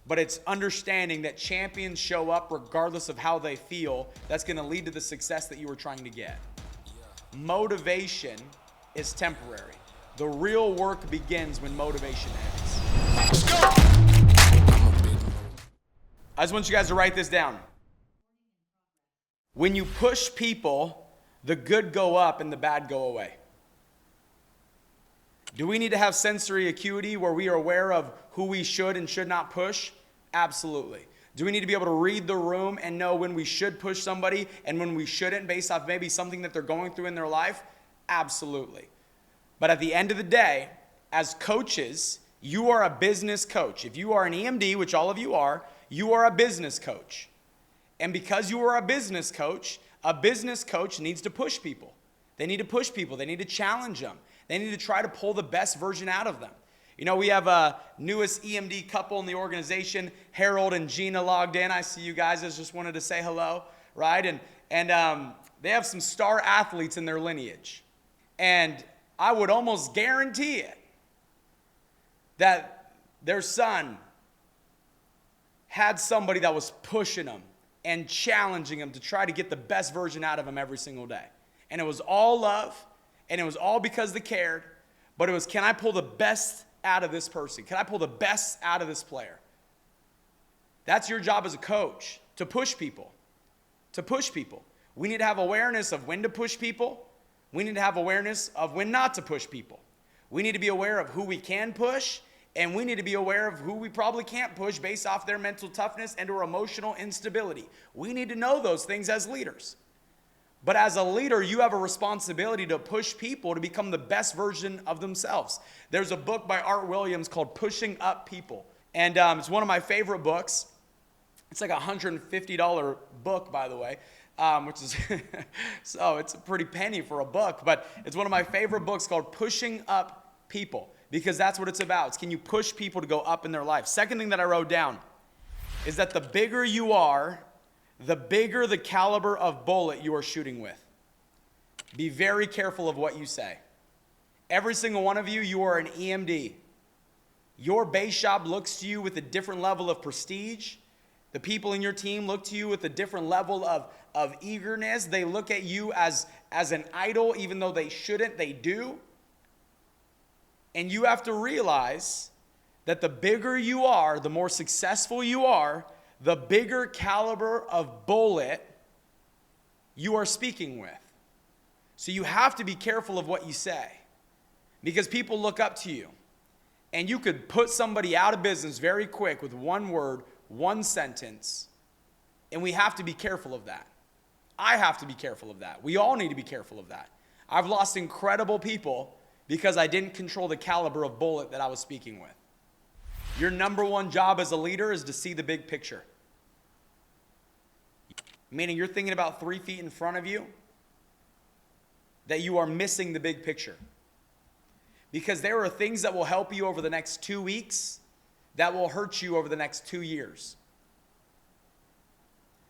but it's understanding that champions show up regardless of how they feel. That's going to lead to the success that you were trying to get. Motivation is temporary. The real work begins when motivation ends. I just want you guys to write this down. When you push people, the good go up and the bad go away. Do we need to have sensory acuity where we are aware of who we should and should not push? Absolutely. Do we need to be able to read the room and know when we should push somebody and when we shouldn't based off maybe something that they're going through in their life? Absolutely. But at the end of the day, as coaches, you are a business coach. If you are an EMD, which all of you are a business coach. And because you are a business coach needs to push people. They need to push people. They need to challenge them. They need to try to pull the best version out of them. You know, we have a newest EMD couple in the organization, Harold and Gina logged in. I see you guys. I just wanted to say hello, right? And they have some star athletes in their lineage. And I would almost guarantee it that their son had somebody that was pushing them and challenging them to try to get the best version out of them every single day. And it was all love, and it was all because they cared, but it was, can I pull the best out of this person? Can I pull the best out of this player? That's your job as a coach, to push people. To push people. We need to have awareness of when to push people. We need to have awareness of when not to push people. We need to be aware of who we can push, and we need to be aware of who we probably can't push based off their mental toughness and or emotional instability. We need to know those things as leaders. But as a leader, you have a responsibility to push people to become the best version of themselves. There's a book by Art Williams called Pushing Up People. And it's one of my favorite books. It's like a $150 book, by the way, which is, so it's a pretty penny for a book. But it's one of my favorite books called Pushing Up People, because that's what it's about. It's can you push people to go up in their life. Second thing that I wrote down is that the bigger you are, the bigger the caliber of bullet you are shooting with. Be very careful of what you say. Every single one of you, you are an EMD. Your base shop looks to you with a different level of prestige. The people in your team look to you with a different level of eagerness. They look at you as an idol, even though they shouldn't, they do. And you have to realize that the bigger you are, the more successful you are, the bigger caliber of bullet you are speaking with. So you have to be careful of what you say, because people look up to you. And you could put somebody out of business very quick with one word, one sentence. And we have to be careful of that. I have to be careful of that. We all need to be careful of that. I've lost incredible people because I didn't control the caliber of bullet that I was speaking with. Your number one job as a leader is to see the big picture. Meaning you're thinking about 3 feet in front of you, that you are missing the big picture. Because there are things that will help you over the next 2 weeks that will hurt you over the next 2 years.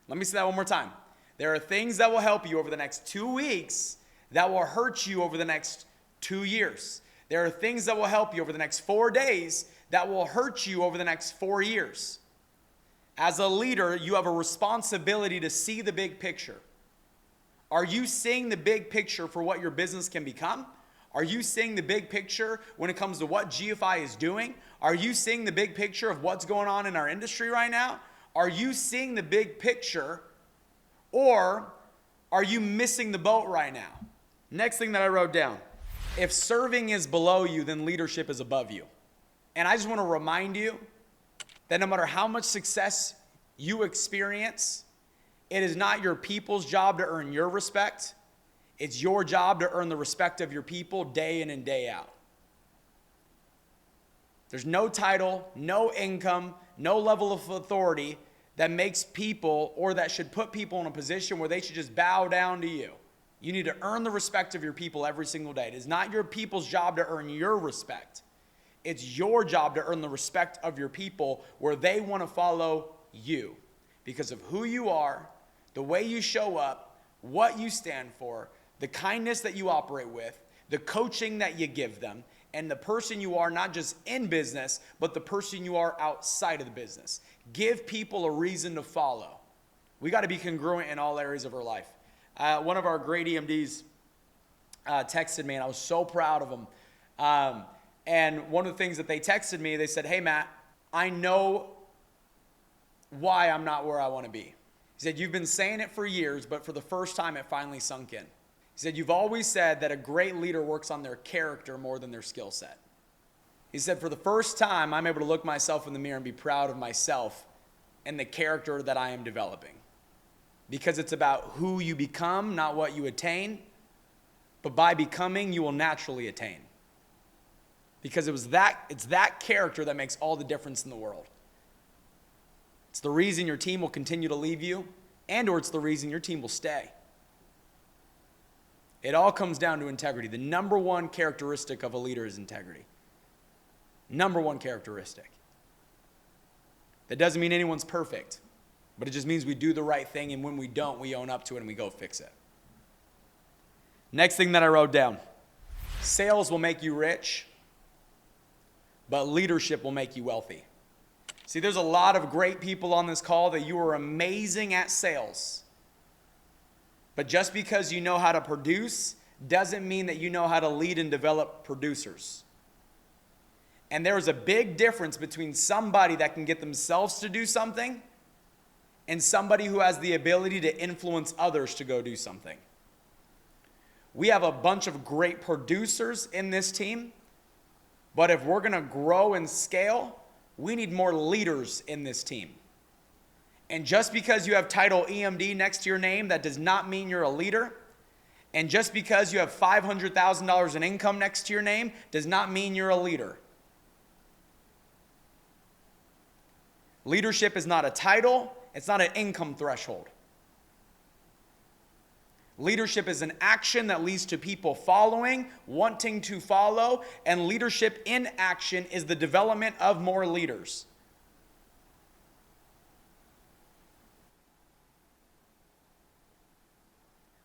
Let me say that one more time. There are things that will help you over the next 2 weeks that will hurt you over the next 2 years. There are things that will help you over the next 4 days that will hurt you over the next 4 years. As a leader, you have a responsibility to see the big picture. Are you seeing the big picture for what your business can become? Are you seeing the big picture when it comes to what GFI is doing? Are you seeing the big picture of what's going on in our industry right now? Are you seeing the big picture, or are you missing the boat right now? Next thing that I wrote down, if serving is below you, then leadership is above you. And I just want to remind you that no matter how much success you experience, it is not your people's job to earn your respect. It's your job to earn the respect of your people day in and day out. There's no title, no income, no level of authority that makes people, or that should put people in a position where they should just bow down to you. You need to earn the respect of your people every single day. It is not your people's job to earn your respect. It's your job to earn the respect of your people where they want to follow you because of who you are, the way you show up, what you stand for, the kindness that you operate with, the coaching that you give them, and the person you are, not just in business, but the person you are outside of the business. Give people a reason to follow. We got to be congruent in all areas of our life. One of our great EMDs texted me, and I was so proud of them. And one of the things that they texted me, they said, "Hey, Matt, I know why I'm not where I want to be." He said, "You've been saying it for years, but for the first time, it finally sunk in." He said, "You've always said that a great leader works on their character more than their skill set." He said, "For the first time, I'm able to look myself in the mirror and be proud of myself and the character that I am developing. Because it's about who you become, not what you attain. But by becoming, you will naturally attain. Because it's that character that makes all the difference in the world. It's the reason your team will continue to leave you, and or it's the reason your team will stay. It all comes down to integrity. The number one characteristic of a leader is integrity. Number one characteristic. That doesn't mean anyone's perfect, but it just means we do the right thing, and when we don't, we own up to it and we go fix it. Next thing that I wrote down. Sales will make you rich, but leadership will make you wealthy. See, there's a lot of great people on this call that you are amazing at sales. But just because you know how to produce doesn't mean that you know how to lead and develop producers. And there is a big difference between somebody that can get themselves to do something and somebody who has the ability to influence others to go do something. We have a bunch of great producers in this team, but if we're going to grow and scale, we need more leaders in this team. And just because you have title EMD next to your name, that does not mean you're a leader. And just because you have $500,000 in income next to your name does not mean you're a leader. Leadership is not a title. It's not an income threshold. Leadership is an action that leads to people following, wanting to follow, and leadership in action is the development of more leaders.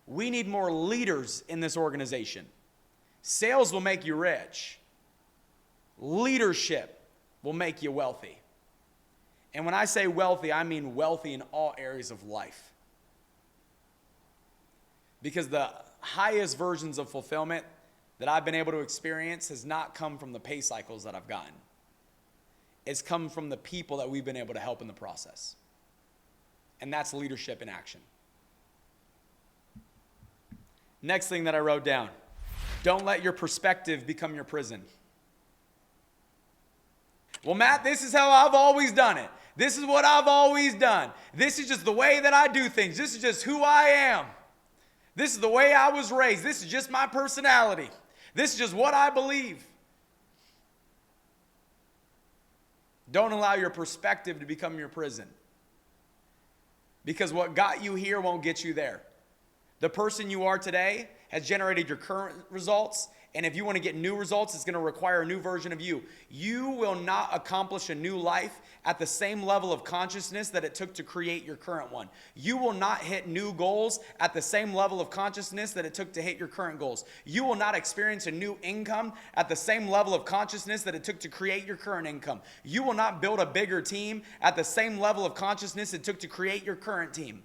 We need more leaders in this organization. Sales will make you rich. Leadership will make you wealthy. And when I say wealthy, I mean wealthy in all areas of life. Because the highest versions of fulfillment that I've been able to experience has not come from the pay cycles that I've gotten. It's come from the people that we've been able to help in the process. And that's leadership in action. Next thing that I wrote down. Don't let your perspective become your prison. Well, Matt, this is how I've always done it. This is what I've always done. This is just the way that I do things. This is just who I am. This is the way I was raised. This is just my personality. This is just what I believe. Don't allow your perspective to become your prison. Because what got you here won't get you there. The person you are today has generated your current results. And if you want to get new results, it's going to require a new version of you. You will not accomplish a new life at the same level of consciousness that it took to create your current one. You will not hit new goals at the same level of consciousness that it took to hit your current goals. You will not experience a new income at the same level of consciousness that it took to create your current income. You will not build a bigger team at the same level of consciousness it took to create your current team.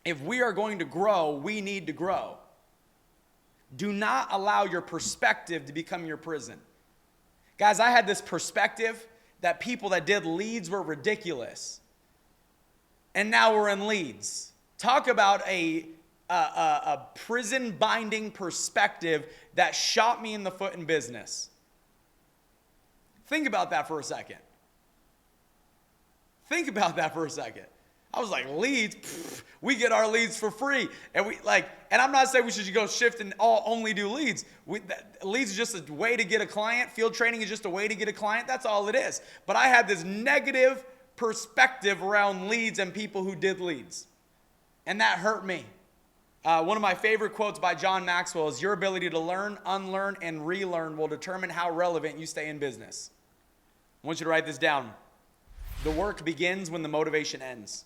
If we are going to grow, we need to grow. Do not allow your perspective to become your prison. Guys, I had this perspective that people that did leads were ridiculous. And now we're in leads. Talk about a prison-binding perspective that shot me in the foot in business. Think about that for a second. Think about that for a second. I was like, leads? Pfft, we get our leads for free. And I'm not saying we should go shift and only do leads. Leads is just a way to get a client. Field training is just a way to get a client. That's all it is. But I had this negative perspective around leads and people who did leads. And that hurt me. One of my favorite quotes by John Maxwell is, your ability to learn, unlearn, and relearn will determine how relevant you stay in business. I want you to write this down. The work begins when the motivation ends.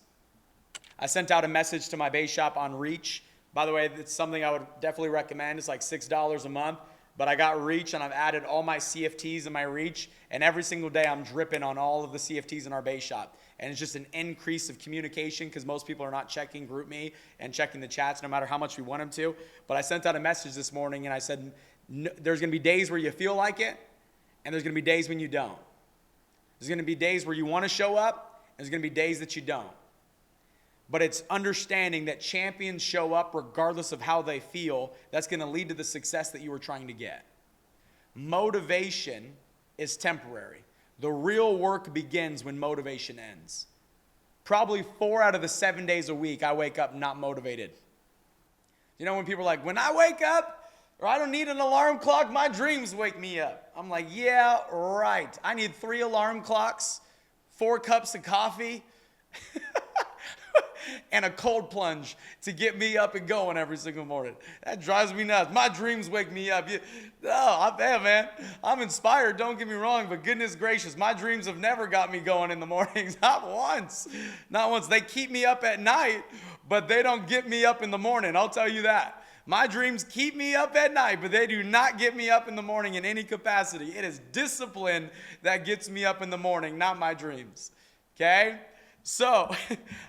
I sent out a message to my base shop on reach By the way, it's something I would definitely recommend. It's like $6 a month. But I got Reach, and I've added all my CFTs in my Reach, and every single day I'm dripping on all of the CFTs in our base shop. And it's just an increase of communication because most people are not checking GroupMe and checking the chats no matter how much we want them to. But I sent out a message this morning, and I said, there's going to be days where you feel like it, and there's going to be days when you don't. There's going to be days where you want to show up, and there's going to be days that you don't. But it's understanding that champions show up regardless of how they feel. That's going to lead to the success that you were trying to get. Motivation is temporary. The real work begins when motivation ends. Probably 4 out of the 7 days a week, I wake up not motivated. You know, when people are like, when I wake up, or I don't need an alarm clock, my dreams wake me up. I'm like, yeah, right. I need 3 alarm clocks, 4 cups of coffee, and a cold plunge to get me up and going every single morning. That drives me nuts. My dreams wake me up. Man, I'm inspired, don't get me wrong, but goodness gracious, my dreams have never got me going in the mornings. Not once. Not once. They keep me up at night, but they don't get me up in the morning. I'll tell you that. My dreams keep me up at night, but they do not get me up in the morning in any capacity. It is discipline that gets me up in the morning, not my dreams. Okay? So,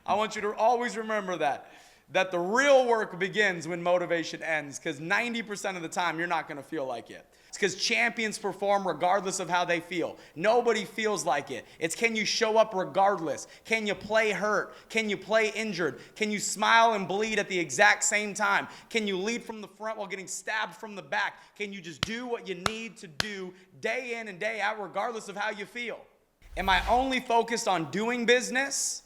I want you to always remember that the real work begins when motivation ends, because 90% of the time, you're not going to feel like it. It's because champions perform regardless of how they feel. Nobody feels like it. It's can you show up regardless? Can you play hurt? Can you play injured? Can you smile and bleed at the exact same time? Can you lead from the front while getting stabbed from the back? Can you just do what you need to do day in and day out regardless of how you feel? Am I only focused on doing business,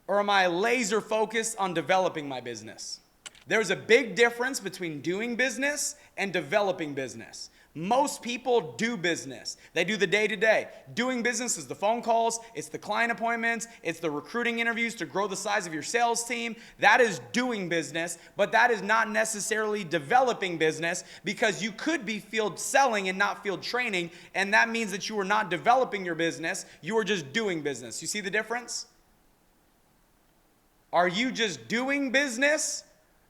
or am I laser focused on developing my business? There's a big difference between doing business and developing business. Most people do business. They do the day-to-day. Doing business is the phone calls, it's the client appointments, it's the recruiting interviews to grow the size of your sales team. That is doing business, but that is not necessarily developing business, because you could be field selling and not field training, and that means that you are not developing your business, you are just doing business. You see the difference? Are you just doing business,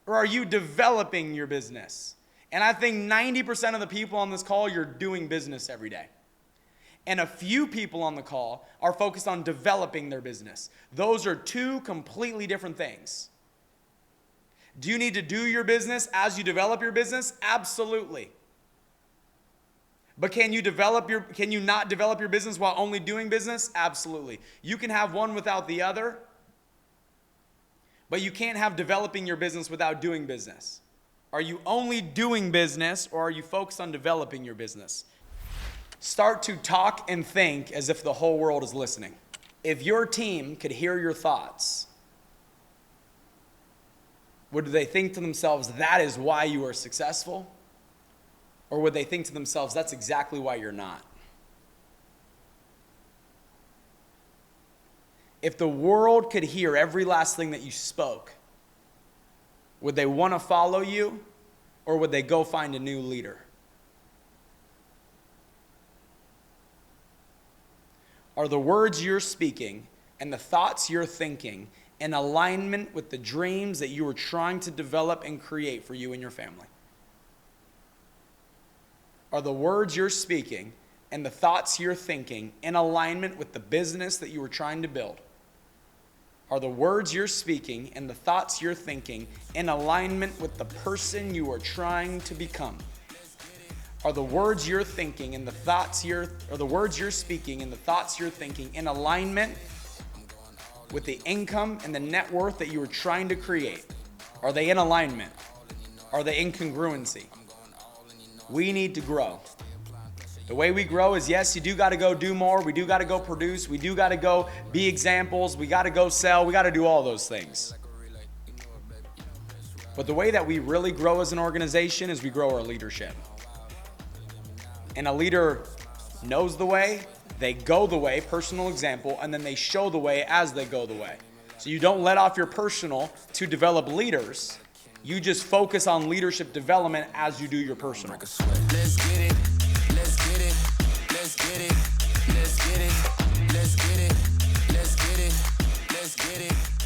or are you developing your business? And I think 90% of the people on this call, you're doing business every day. And a few people on the call are focused on developing their business. Those are 2 completely different things. Do you need to do your business as you develop your business? Absolutely. But can you not develop your business while only doing business? Absolutely. You can have one without the other, but you can't have developing your business without doing business. Are you only doing business, or are you focused on developing your business? Start to talk and think as if the whole world is listening. If your team could hear your thoughts, would they think to themselves, that is why you are successful? Or would they think to themselves, that's exactly why you're not? If the world could hear every last thing that you spoke, would they want to follow you, or would they go find a new leader? Are the words you're speaking and the thoughts you're thinking in alignment with the dreams that you are trying to develop and create for you and your family? Are the words you're speaking and the thoughts you're thinking in alignment with the business that you were trying to build? Are the words you're speaking and the thoughts you're thinking in alignment with the person you are trying to become? Are the words you're thinking and the thoughts you're speaking and the thoughts you're thinking in alignment with the income and the net worth that you are trying to create? Are they in alignment? Are they in congruency? We need to grow. The way we grow is, yes, you do got to go do more. We do got to go produce. We do got to go be examples. We got to go sell. We got to do all those things. But the way that we really grow as an organization is we grow our leadership. And a leader knows the way, they go the way, personal example, and then they show the way as they go the way. So you don't let off your personal to develop leaders. You just focus on leadership development as you do your personal. Let's get it. Let's get it. Let's get it. Let's get it. Let's get it. Let's get it. Let's get it.